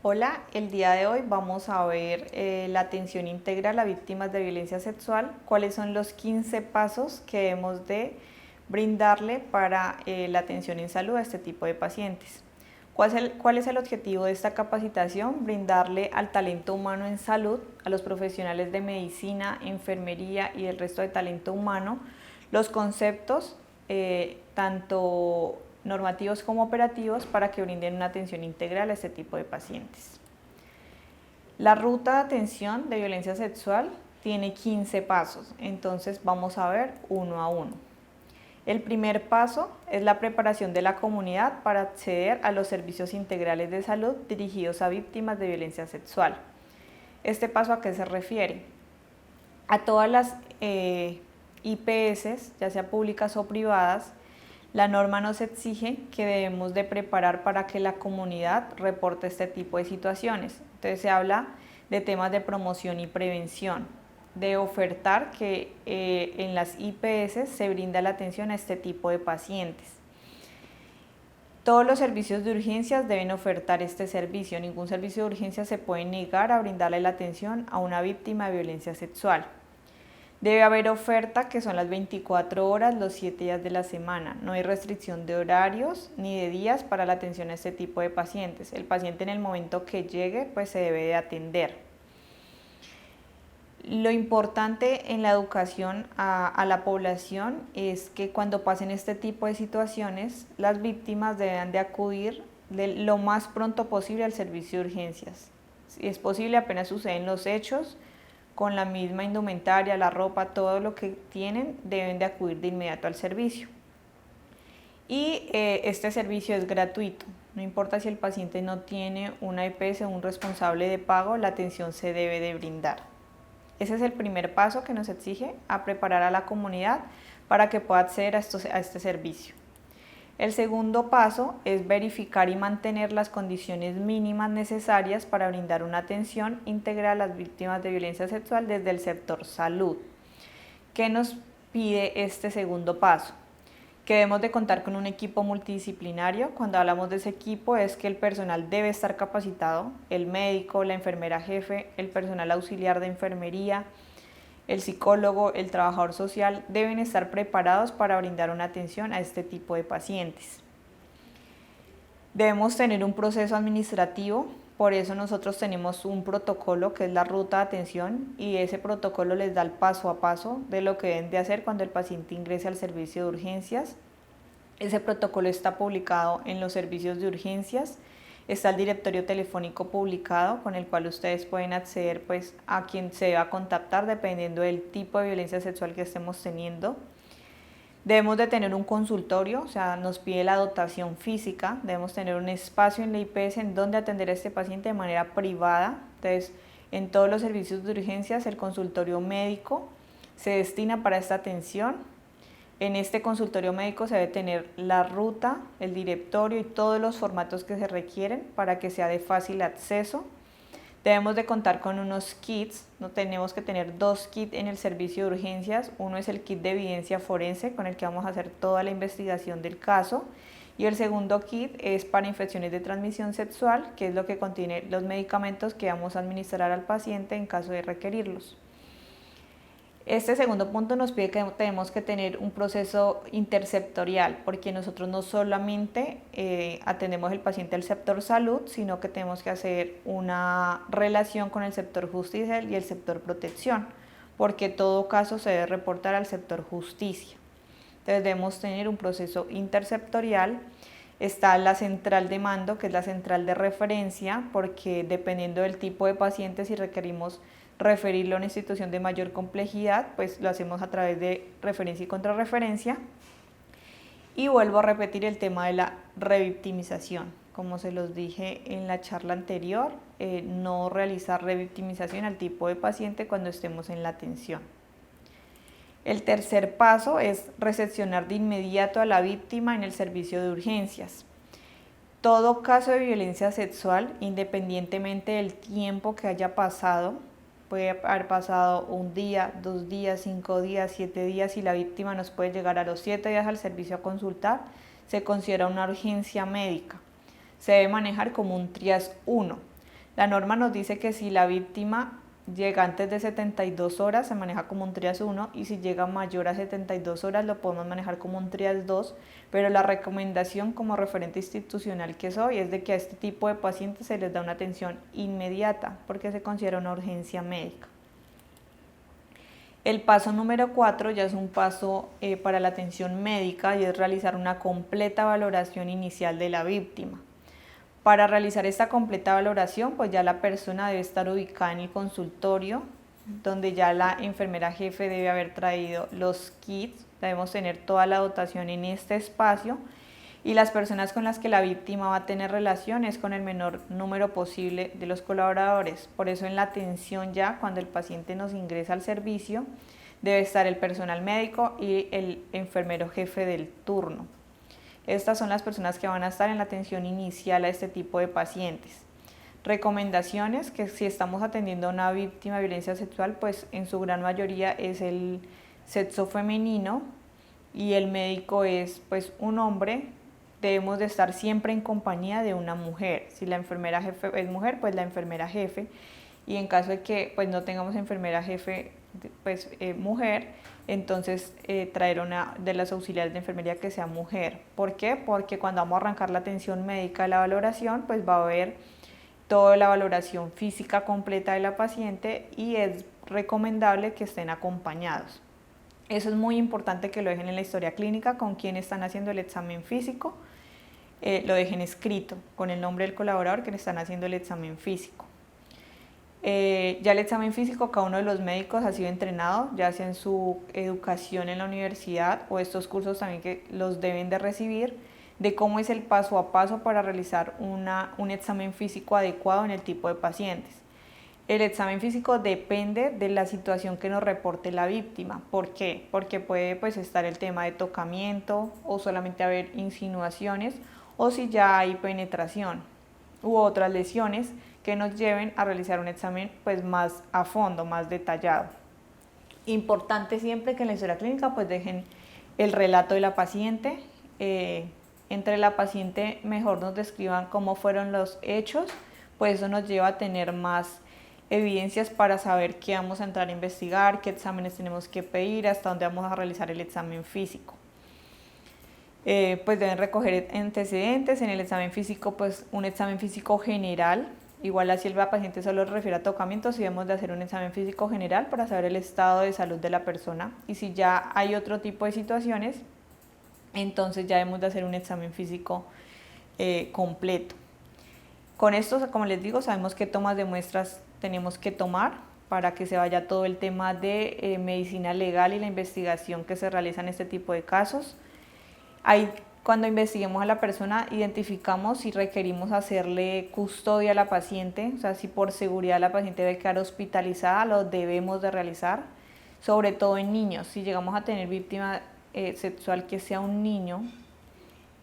Hola, el día de hoy vamos a ver la atención integral a víctimas de violencia sexual, cuáles son los 15 pasos que debemos de brindarle para la atención en salud a este tipo de pacientes. ¿Cuál es el objetivo de esta capacitación? Brindarle al talento humano en salud, a los profesionales de medicina, enfermería y el resto de talento humano, los conceptos tanto normativos como operativos para que brinden una atención integral a este tipo de pacientes. La ruta de atención de violencia sexual tiene 15 pasos, entonces vamos a ver uno a uno. El primer paso es la preparación de la comunidad para acceder a los servicios integrales de salud dirigidos a víctimas de violencia sexual. ¿Este paso a qué se refiere? A todas las IPS, ya sea públicas o privadas, la norma nos exige que debemos de preparar para que la comunidad reporte este tipo de situaciones. Entonces se habla de temas de promoción y prevención, de ofertar que en las IPS se brinda la atención a este tipo de pacientes. Todos los servicios de urgencias deben ofertar este servicio. Ningún servicio de urgencia se puede negar a brindarle la atención a una víctima de violencia sexual. Debe haber oferta que son las 24 horas, los 7 días de la semana. No hay restricción de horarios ni de días para la atención a este tipo de pacientes. El paciente en el momento que llegue pues se debe de atender. Lo importante en la educación a la población es que cuando pasen este tipo de situaciones, las víctimas deben de acudir lo más pronto posible al servicio de urgencias. Si es posible, apenas suceden los hechos, con la misma indumentaria, la ropa, todo lo que tienen, deben de acudir de inmediato al servicio. Y este servicio es gratuito, no importa si el paciente no tiene una EPS o un responsable de pago, la atención se debe de brindar. Ese es el primer paso que nos exige a preparar a la comunidad para que pueda acceder a este servicio. El segundo paso es verificar y mantener las condiciones mínimas necesarias para brindar una atención integral a las víctimas de violencia sexual desde el sector salud. ¿Qué nos pide este segundo paso? Que debemos de contar con un equipo multidisciplinario. Cuando hablamos de ese equipo es que el personal debe estar capacitado, el médico, la enfermera jefe, el personal auxiliar de enfermería, el psicólogo, el trabajador social deben estar preparados para brindar una atención a este tipo de pacientes. Debemos tener un proceso administrativo, por eso nosotros tenemos un protocolo que es la ruta de atención y ese protocolo les da el paso a paso de lo que deben de hacer cuando el paciente ingrese al servicio de urgencias. Ese protocolo está publicado en los servicios de urgencias. Está el directorio telefónico publicado con el cual ustedes pueden acceder pues, a quien se va a contactar dependiendo del tipo de violencia sexual que estemos teniendo. Debemos de tener un consultorio, o sea, nos pide la dotación física, debemos tener un espacio en la IPS en donde atender a este paciente de manera privada. Entonces, en todos los servicios de urgencias, el consultorio médico se destina para esta atención. En este consultorio médico se debe tener la ruta, el directorio y todos los formatos que se requieren para que sea de fácil acceso. Debemos de contar con unos kits, no tenemos que tener 2 kits en el servicio de urgencias. Uno es el kit de evidencia forense con el que vamos a hacer toda la investigación del caso y el segundo kit es para infecciones de transmisión sexual, que es lo que contiene los medicamentos que vamos a administrar al paciente en caso de requerirlos. Este segundo punto nos pide que tenemos que tener un proceso interceptorial, porque nosotros no solamente atendemos el paciente del sector salud, sino que tenemos que hacer una relación con el sector justicia y el sector protección, porque todo caso se debe reportar al sector justicia. Entonces debemos tener un proceso interceptorial. Está la central de mando, que es la central de referencia, porque dependiendo del tipo de paciente, si requerimos referirlo a una institución de mayor complejidad, pues lo hacemos a través de referencia y contrarreferencia. Y vuelvo a repetir el tema de la revictimización. Como se los dije en la charla anterior, no realizar revictimización al tipo de paciente cuando estemos en la atención. El tercer paso es recepcionar de inmediato a la víctima en el servicio de urgencias. Todo caso de violencia sexual, independientemente del tiempo que haya pasado, puede haber pasado 1 día, 2 días, 5 días, 7 días y la víctima nos puede llegar a los 7 días al servicio a consultar, se considera una urgencia médica. Se debe manejar como un triage 1. La norma nos dice que si la víctima llega antes de 72 horas se maneja como un trias 1 y si llega mayor a 72 horas lo podemos manejar como un trias 2, pero la recomendación como referente institucional que soy es de que a este tipo de pacientes se les da una atención inmediata porque se considera una urgencia médica. El paso número 4 ya es un paso para la atención médica y es realizar una completa valoración inicial de la víctima. Para realizar esta completa valoración, pues ya la persona debe estar ubicada en el consultorio, donde ya la enfermera jefe debe haber traído los kits, debemos tener toda la dotación en este espacio y las personas con las que la víctima va a tener relaciones con el menor número posible de los colaboradores. Por eso en la atención ya, cuando el paciente nos ingresa al servicio, debe estar el personal médico y el enfermero jefe del turno. Estas son las personas que van a estar en la atención inicial a este tipo de pacientes. Recomendaciones: que si estamos atendiendo a una víctima de violencia sexual, pues en su gran mayoría es el sexo femenino y el médico es pues un hombre. Debemos de estar siempre en compañía de una mujer. Si la enfermera jefe es mujer, pues la enfermera jefe, y en caso de que pues no tengamos enfermera jefe pues mujer, entonces traer una de las auxiliares de enfermería que sea mujer. ¿Por qué? Porque cuando vamos a arrancar la atención médica de la valoración, pues va a haber toda la valoración física completa de la paciente y es recomendable que estén acompañados. Eso es muy importante que lo dejen en la historia clínica con quién están haciendo el examen físico, lo dejen escrito con el nombre del colaborador que le están haciendo el examen físico. Ya el examen físico, cada uno de los médicos ha sido entrenado, ya sea en su educación en la universidad o estos cursos también que los deben de recibir, de cómo es el paso a paso para realizar un examen físico adecuado en el tipo de pacientes. El examen físico depende de la situación que nos reporte la víctima. ¿Por qué? Porque puede pues estar el tema de tocamiento o solamente haber insinuaciones o si ya hay penetración u otras lesiones que nos lleven a realizar un examen pues más a fondo, más detallado. Importante siempre que en la historia clínica pues dejen el relato de la paciente, entre la paciente mejor nos describan cómo fueron los hechos, pues eso nos lleva a tener más evidencias para saber qué vamos a entrar a investigar, qué exámenes tenemos que pedir, hasta dónde vamos a realizar el examen físico. Pues deben recoger antecedentes en el examen físico, pues un examen físico general. Igual así el paciente solo refiere a tocamientos, si debemos de hacer un examen físico general para saber el estado de salud de la persona, y si ya hay otro tipo de situaciones, entonces ya debemos de hacer un examen físico completo. Con esto, como les digo, sabemos qué tomas de muestras tenemos que tomar para que se vaya todo el tema de medicina legal y la investigación que se realiza en este tipo de casos. Ahí, cuando investiguemos a la persona, identificamos si requerimos hacerle custodia a la paciente, o sea, si por seguridad la paciente debe quedar hospitalizada, lo debemos de realizar, sobre todo en niños. Si llegamos a tener víctima sexual que sea un niño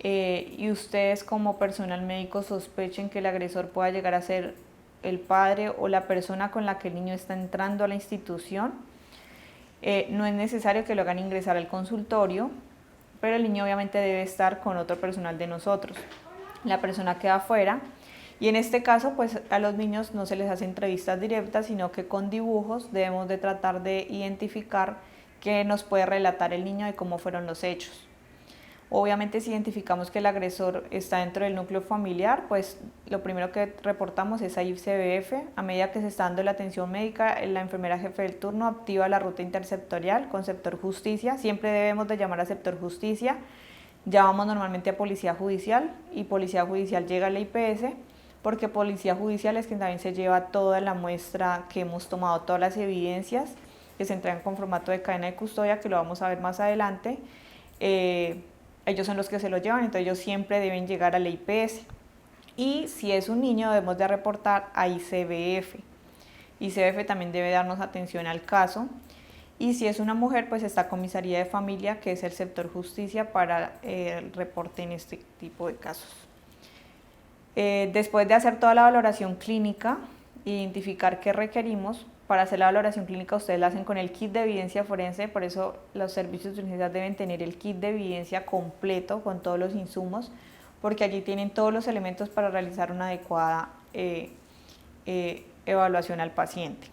y ustedes como personal médico sospechen que el agresor pueda llegar a ser el padre o la persona con la que el niño está entrando a la institución, no es necesario que lo hagan ingresar al consultorio, pero el niño obviamente debe estar con otro personal de nosotros. La persona queda afuera y en este caso pues a los niños no se les hace entrevistas directas, sino que con dibujos debemos de tratar de identificar qué nos puede relatar el niño de cómo fueron los hechos. Obviamente si identificamos que el agresor está dentro del núcleo familiar, pues lo primero que reportamos es a ICBF. A medida que se está dando la atención médica, la enfermera jefe del turno activa la ruta intersectorial con sector justicia. Siempre debemos de llamar a sector justicia. Llamamos normalmente a policía judicial y policía judicial llega a la IPS, porque policía judicial es quien también se lleva toda la muestra que hemos tomado, todas las evidencias que se entregan con formato de cadena de custodia, que lo vamos a ver más adelante. Ellos son los que se lo llevan, entonces ellos siempre deben llegar a la IPS. Y si es un niño debemos de reportar a ICBF. ICBF también debe darnos atención al caso. Y si es una mujer, pues está comisaría de familia, que es el sector justicia, para el reporte en este tipo de casos. Después de hacer toda la valoración clínica, identificar qué requerimos. Para hacer la valoración clínica ustedes la hacen con el kit de evidencia forense, por eso los servicios de urgencias deben tener el kit de evidencia completo con todos los insumos, porque allí tienen todos los elementos para realizar una adecuada evaluación al paciente.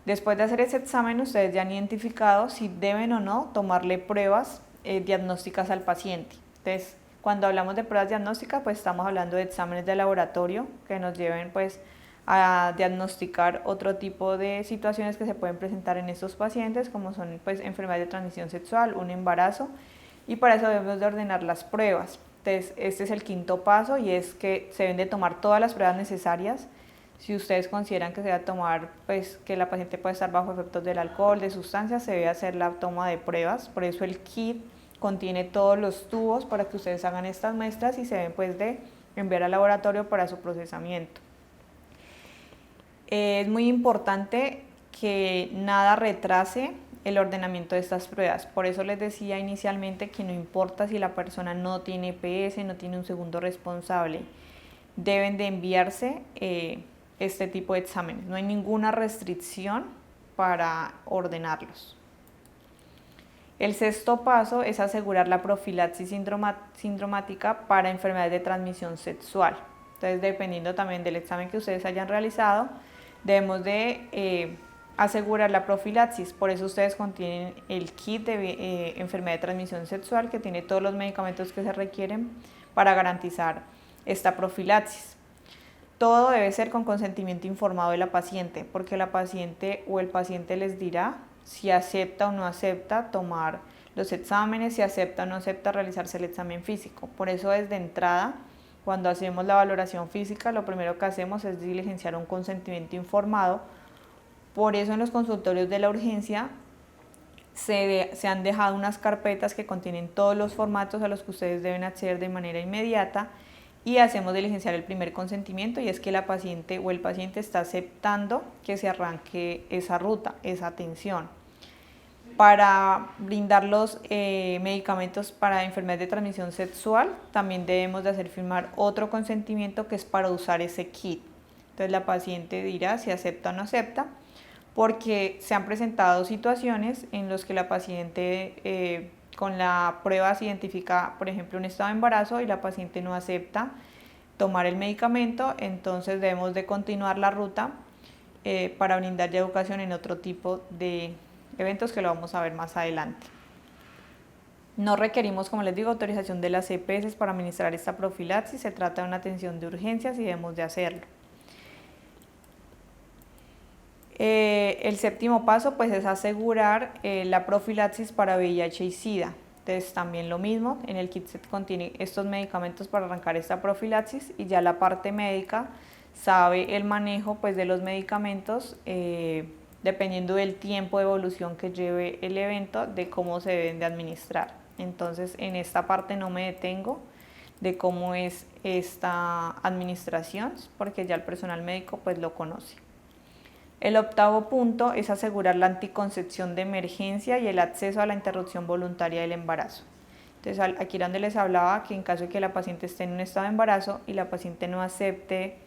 Después de hacer ese examen, ustedes ya han identificado si deben o no tomarle pruebas diagnósticas al paciente. Entonces, cuando hablamos de pruebas diagnósticas, pues estamos hablando de exámenes de laboratorio que nos lleven pues a diagnosticar otro tipo de situaciones que se pueden presentar en estos pacientes, como son pues enfermedades de transmisión sexual, un embarazo, y para eso debemos de ordenar las pruebas. Entonces, este es el quinto paso y es que se deben de tomar todas las pruebas necesarias. Si ustedes consideran que se debe tomar, pues que la paciente puede estar bajo efectos del alcohol, de sustancias, se debe hacer la toma de pruebas. Por eso el kit contiene todos los tubos para que ustedes hagan estas muestras y se deben pues de enviar al laboratorio para su procesamiento. Es muy importante que nada retrase el ordenamiento de estas pruebas. Por eso les decía inicialmente que no importa si la persona no tiene EPS, no tiene un segundo responsable, deben de enviarse este tipo de exámenes. No hay ninguna restricción para ordenarlos. El sexto paso es asegurar la profilaxis sindromática para enfermedades de transmisión sexual. Entonces, dependiendo también del examen que ustedes hayan realizado, debemos de asegurar la profilaxis. Por eso ustedes contienen el kit de enfermedad de transmisión sexual que tiene todos los medicamentos que se requieren para garantizar esta profilaxis. Todo debe ser con consentimiento informado de la paciente, porque la paciente o el paciente les dirá si acepta o no acepta tomar los exámenes, si acepta o no acepta realizarse el examen físico. Por eso desde entrada, cuando hacemos la valoración física, lo primero que hacemos es diligenciar un consentimiento informado. Por eso en los consultorios de la urgencia se han dejado unas carpetas que contienen todos los formatos a los que ustedes deben acceder de manera inmediata y hacemos diligenciar el primer consentimiento, y es que la paciente o el paciente está aceptando que se arranque esa ruta, esa atención. Para brindar los medicamentos para enfermedades de transmisión sexual, también debemos de hacer firmar otro consentimiento que es para usar ese kit. Entonces la paciente dirá si acepta o no acepta, porque se han presentado situaciones en las que la paciente con la prueba se identifica, por ejemplo, un estado de embarazo y la paciente no acepta tomar el medicamento. Entonces debemos de continuar la ruta para brindar ya educación en otro tipo de eventos que lo vamos a ver más adelante. No requerimos, como les digo, autorización de las EPS para administrar esta profilaxis. Se trata de una atención de urgencias y debemos de hacerlo. El séptimo paso pues es asegurar la profilaxis para VIH y SIDA. Entonces también lo mismo, en el kit se contiene estos medicamentos para arrancar esta profilaxis y ya la parte médica sabe el manejo pues de los medicamentos dependiendo del tiempo de evolución que lleve el evento, de cómo se deben de administrar. Entonces en esta parte no me detengo de cómo es esta administración porque ya el personal médico pues lo conoce. El octavo punto es asegurar la anticoncepción de emergencia y el acceso a la interrupción voluntaria del embarazo. Entonces, aquí donde les hablaba que en caso de que la paciente esté en un estado de embarazo y la paciente no acepte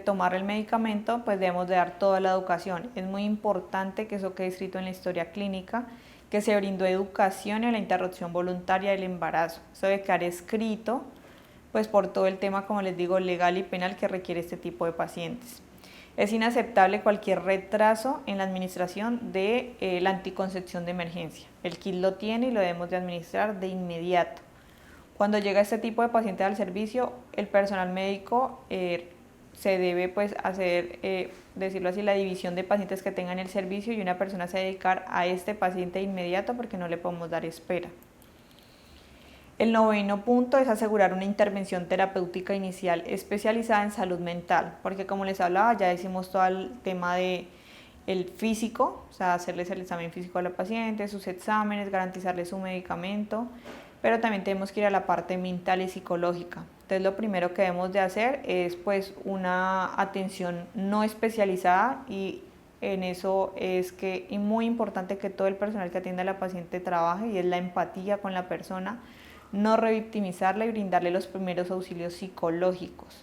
tomar el medicamento, pues debemos de dar toda la educación. Es muy importante que eso quede escrito en la historia clínica, que se brindó educación en la interrupción voluntaria del embarazo. Eso debe quedar escrito pues por todo el tema, como les digo, legal y penal que requiere este tipo de pacientes. Es inaceptable cualquier retraso en la administración de la anticoncepción de emergencia. El kit lo tiene y lo debemos de administrar de inmediato. Cuando llega este tipo de pacientes al servicio, el personal médico se debe pues hacer, decirlo así, la división de pacientes que tengan el servicio y una persona se debe dedicar a este paciente de inmediato porque no le podemos dar espera. El noveno punto es asegurar una intervención terapéutica inicial especializada en salud mental, porque como les hablaba, ya hicimos todo el tema de el físico, o sea, hacerles el examen físico a la paciente, sus exámenes, garantizarle su medicamento, pero también tenemos que ir a la parte mental y psicológica. Entonces lo primero que debemos de hacer es pues una atención no especializada, y en eso es que es muy importante que todo el personal que atiende a la paciente trabaje, y es la empatía con la persona, no revictimizarla y brindarle los primeros auxilios psicológicos.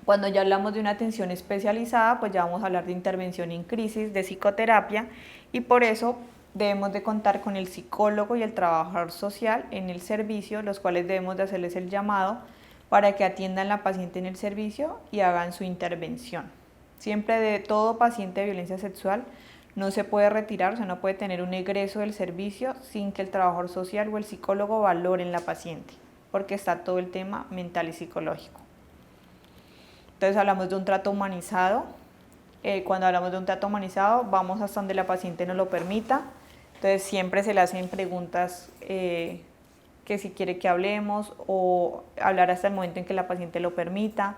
Cuando ya hablamos de una atención especializada, pues ya vamos a hablar de intervención en crisis, de psicoterapia, y por eso debemos de contar con el psicólogo y el trabajador social en el servicio, los cuales debemos de hacerles el llamado para que atiendan a la paciente en el servicio y hagan su intervención. Siempre de todo paciente de violencia sexual no se puede retirar, o sea, no puede tener un egreso del servicio sin que el trabajador social o el psicólogo valoren la paciente, porque está todo el tema mental y psicológico. Entonces hablamos de un trato humanizado. Cuando hablamos de un trato humanizado, vamos hasta donde la paciente nos lo permita. Entonces siempre se le hacen preguntas que si quiere que hablemos o hablar hasta el momento en que la paciente lo permita,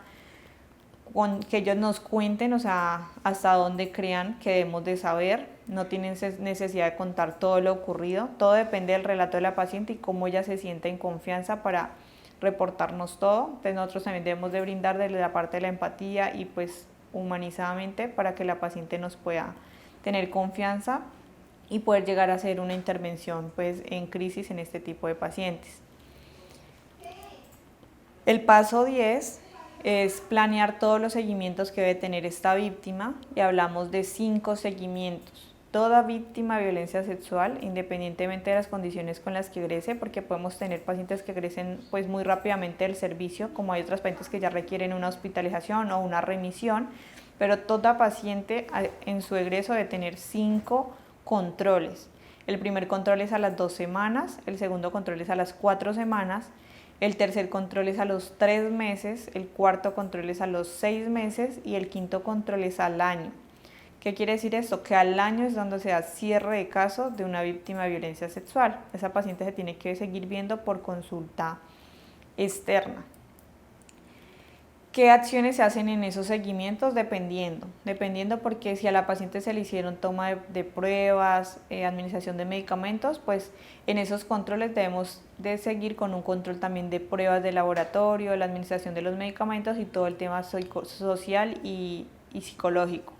que ellos nos cuenten, o sea, hasta dónde crean que debemos de saber. No tienen necesidad de contar todo lo ocurrido, todo depende del relato de la paciente y cómo ella se siente en confianza para reportarnos todo. Entonces nosotros también debemos de brindar desde la parte de la empatía y pues humanizadamente para que la paciente nos pueda tener confianza y poder llegar a hacer una intervención pues en crisis en este tipo de pacientes. El paso 10 es planear todos los seguimientos que debe tener esta víctima y hablamos de 5 seguimientos. Toda víctima de violencia sexual, independientemente de las condiciones con las que egrese, porque podemos tener pacientes que egresen pues muy rápidamente del servicio, como hay otras pacientes que ya requieren una hospitalización o una remisión, pero toda paciente en su egreso debe tener 5 controles. El primer control es a las 2 semanas, el segundo control es a las 4 semanas, el tercer control es a los 3 meses, el cuarto control es a los 6 meses y el quinto control es al año. ¿Qué quiere decir esto? Que al año es donde se da cierre de caso de una víctima de violencia sexual. Esa paciente se tiene que seguir viendo por consulta externa. ¿Qué acciones se hacen en esos seguimientos? Dependiendo porque si a la paciente se le hicieron toma de pruebas, administración de medicamentos, pues en esos controles debemos de seguir con un control también de pruebas de laboratorio, la administración de los medicamentos y todo el tema social y psicológico.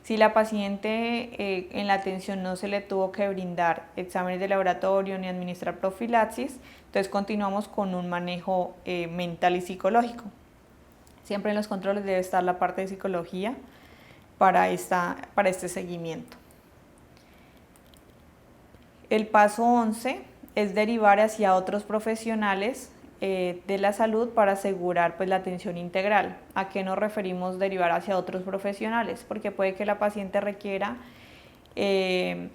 Si la paciente en la atención no se le tuvo que brindar exámenes de laboratorio ni administrar profilaxis, entonces continuamos con un manejo mental y psicológico. Siempre en los controles debe estar la parte de psicología para este seguimiento. El paso 11 es derivar hacia otros profesionales de la salud para asegurar pues, la atención integral. ¿A qué nos referimos derivar hacia otros profesionales? Porque puede que la paciente requiera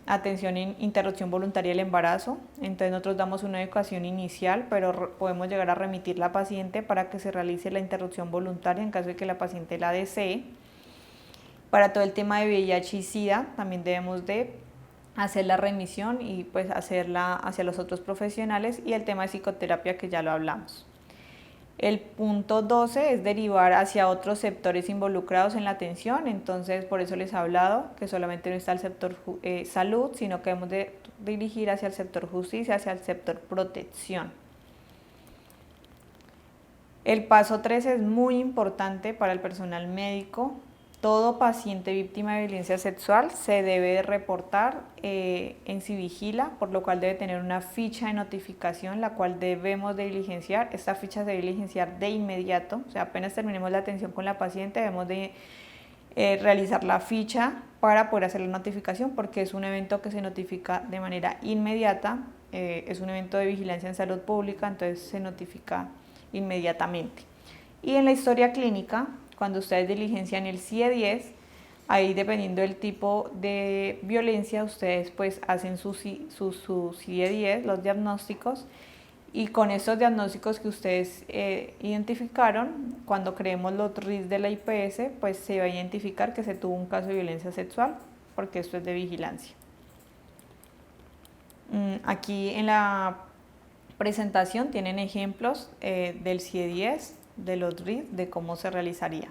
atención en interrupción voluntaria del embarazo, entonces nosotros damos una educación inicial, pero podemos llegar a remitir la paciente para que se realice la interrupción voluntaria en caso de que la paciente la desee. Para todo el tema de VIH y SIDA también debemos de hacer la remisión y pues hacerla hacia los otros profesionales y el tema de psicoterapia que ya lo hablamos. El punto 12 es derivar hacia otros sectores involucrados en la atención, entonces por eso les he hablado que solamente no está el sector salud, sino que debemos de dirigir hacia el sector justicia, hacia el sector protección. El paso 13 es muy importante para el personal médico. Todo paciente víctima de violencia sexual se debe reportar en Civigila, por lo cual debe tener una ficha de notificación, la cual debemos de diligenciar. Esta ficha se debe diligenciar de inmediato, o sea, apenas terminemos la atención con la paciente, debemos de realizar la ficha para poder hacer la notificación, porque es un evento que se notifica de manera inmediata, es un evento de vigilancia en salud pública, entonces se notifica inmediatamente. Y en la historia clínica, cuando ustedes diligencian el CIE-10, ahí dependiendo del tipo de violencia, ustedes pues hacen su CIE-10, los diagnósticos, y con estos diagnósticos que ustedes identificaron, cuando creemos los RIS de la IPS, pues se va a identificar que se tuvo un caso de violencia sexual, porque esto es de vigilancia. Aquí en la presentación tienen ejemplos del CIE-10, de los RIS, de cómo se realizaría.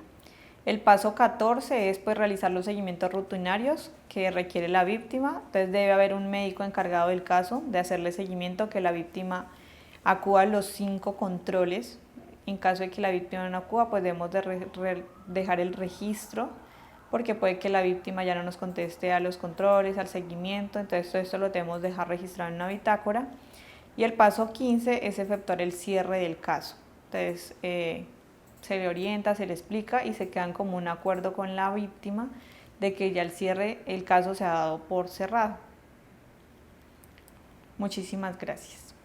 El paso 14 es pues realizar los seguimientos rutinarios que requiere la víctima, entonces debe haber un médico encargado del caso de hacerle seguimiento, que la víctima acuda a los 5 controles. En caso de que la víctima no acuda, pues debemos de dejar el registro, porque puede que la víctima ya no nos conteste a los controles, al seguimiento, entonces todo esto lo debemos dejar registrado en una bitácora. Y el paso 15 es efectuar el cierre del caso. Entonces se le orienta, se le explica y se quedan como un acuerdo con la víctima de que ya el caso se ha dado por cerrado. Muchísimas gracias.